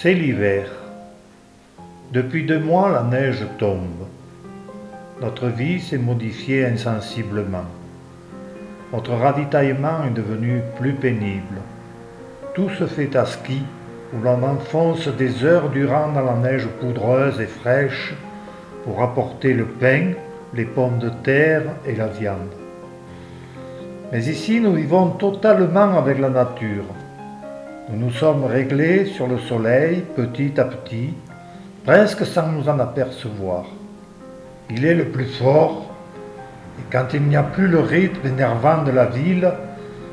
C'est l'hiver. Depuis 2 mois, la neige tombe. Notre vie s'est modifiée insensiblement. Notre ravitaillement est devenu plus pénible. Tout se fait à ski, où l'on enfonce des heures durant dans la neige poudreuse et fraîche pour apporter le pain, les pommes de terre et la viande. Mais ici, nous vivons totalement avec la nature. Nous nous sommes réglés sur le soleil petit à petit, presque sans nous en apercevoir. Il est le plus fort, et quand il n'y a plus le rythme énervant de la ville,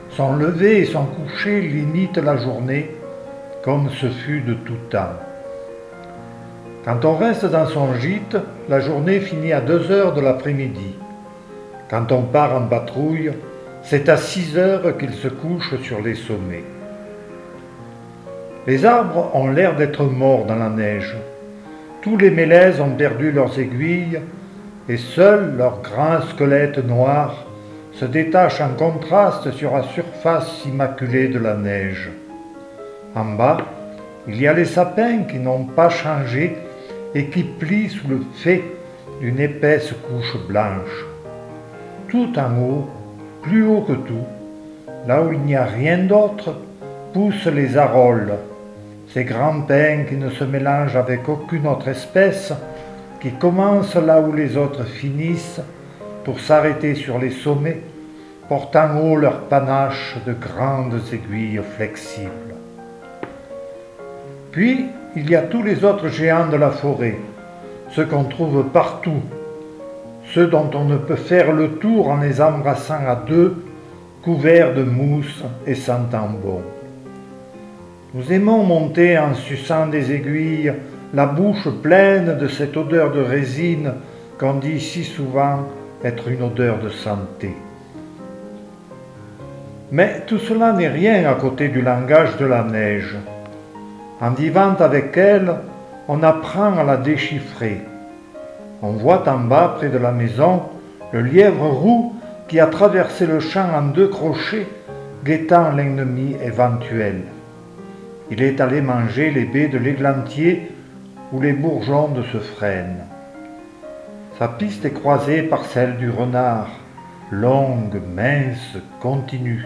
son lever et son coucher limitent la journée, comme ce fut de tout temps. Quand on reste dans son gîte, la journée finit à 2 heures de l'après-midi. Quand on part en patrouille, c'est à 6 heures qu'il se couche sur les sommets. Les arbres ont l'air d'être morts dans la neige. Tous les mélèzes ont perdu leurs aiguilles et seuls leurs grands squelettes noirs se détachent en contraste sur la surface immaculée de la neige. En bas, il y a les sapins qui n'ont pas changé et qui plient sous le fait d'une épaisse couche blanche. Tout en haut, plus haut que tout, là où il n'y a rien d'autre, poussent les arolles, ces grands pins qui ne se mélangent avec aucune autre espèce, qui commencent là où les autres finissent pour s'arrêter sur les sommets, portant haut leurs panaches de grandes aiguilles flexibles. Puis, il y a tous les autres géants de la forêt, ceux qu'on trouve partout, ceux dont on ne peut faire le tour en les embrassant à deux, couverts de mousse et sentant bon. Nous aimons monter en suçant des aiguilles, la bouche pleine de cette odeur de résine qu'on dit si souvent être une odeur de santé. Mais tout cela n'est rien à côté du langage de la neige. En vivant avec elle, on apprend à la déchiffrer. On voit en bas, près de la maison, le lièvre roux qui a traversé le champ en 2 crochets, guettant l'ennemi éventuel. Il est allé manger les baies de l'églantier où les bourgeons de ce frêne. Sa piste est croisée par celle du renard, longue, mince, continue.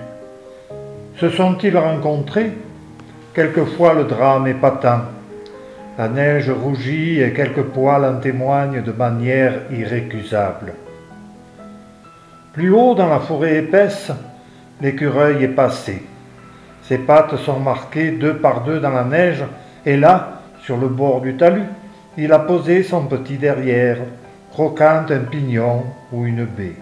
Se sont-ils rencontrés? Quelquefois le drame est patent. La neige rougit et quelques poils en témoignent de manière irrécusable. Plus haut dans la forêt épaisse, l'écureuil est passé. Ses pattes sont marquées 2 par 2 dans la neige, et là, sur le bord du talus, il a posé son petit derrière, croquant un pignon ou une baie.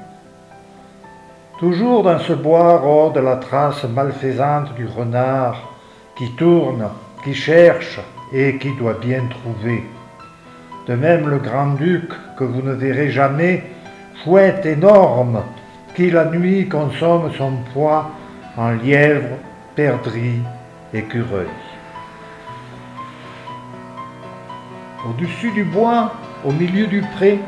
Toujours dans ce bois rôde la trace malfaisante du renard, qui tourne, qui cherche et qui doit bien trouver. De même le grand-duc, que vous ne verrez jamais, chouette énorme, qui la nuit consomme son poids en lièvre, perdrix, écureuil. Au-dessus du bois, au milieu du pré,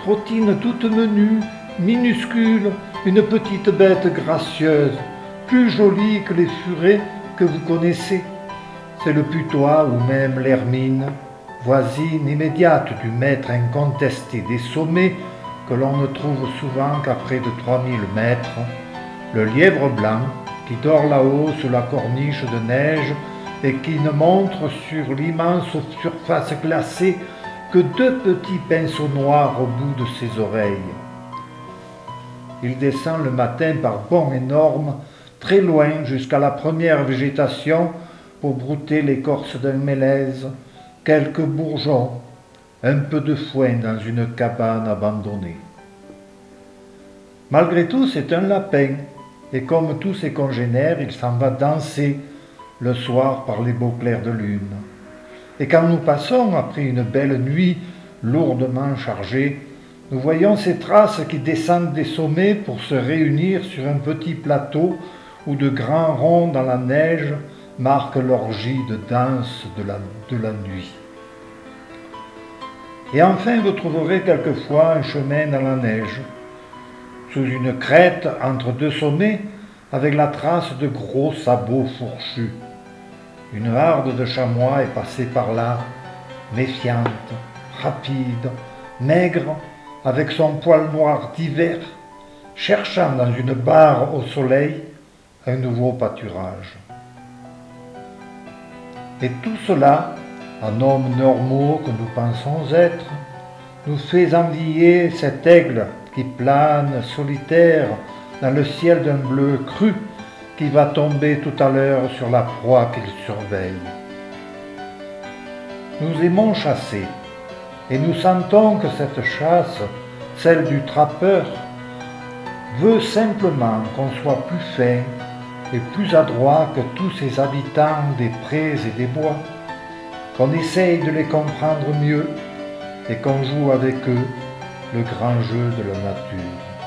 trottine toute menue, minuscule, une petite bête gracieuse, plus jolie que les furets que vous connaissez. C'est le putois ou même l'hermine, voisine immédiate du maître incontesté des sommets que l'on ne trouve souvent qu'à près de 3000 mètres, le lièvre blanc, qui dort là-haut sous la corniche de neige et qui ne montre sur l'immense surface glacée que 2 petits pinceaux noirs au bout de ses oreilles. Il descend le matin par bonds énormes, très loin jusqu'à la première végétation pour brouter l'écorce d'un mélèze, quelques bourgeons, un peu de foin dans une cabane abandonnée. Malgré tout, c'est un lapin. Et comme tous ses congénères, il s'en va danser le soir par les beaux clairs de lune. Et quand nous passons, après une belle nuit lourdement chargée, nous voyons ces traces qui descendent des sommets pour se réunir sur un petit plateau où de grands ronds dans la neige marquent l'orgie de danse de la nuit. Et enfin, vous trouverez quelquefois un chemin dans la neige, sous une crête entre 2 sommets, avec la trace de gros sabots fourchus. Une harde de chamois est passée par là, méfiante, rapide, maigre, avec son poil noir d'hiver, cherchant dans une barre au soleil un nouveau pâturage. Et tout cela, en hommes normaux que nous pensons être, nous fait envier cet aigle qui plane solitaire dans le ciel d'un bleu cru qui va tomber tout à l'heure sur la proie qu'il surveille. Nous aimons chasser, et nous sentons que cette chasse, celle du trappeur, veut simplement qu'on soit plus fin et plus adroit que tous ces habitants des prés et des bois, qu'on essaye de les comprendre mieux et qu'on joue avec eux le grand jeu de la nature.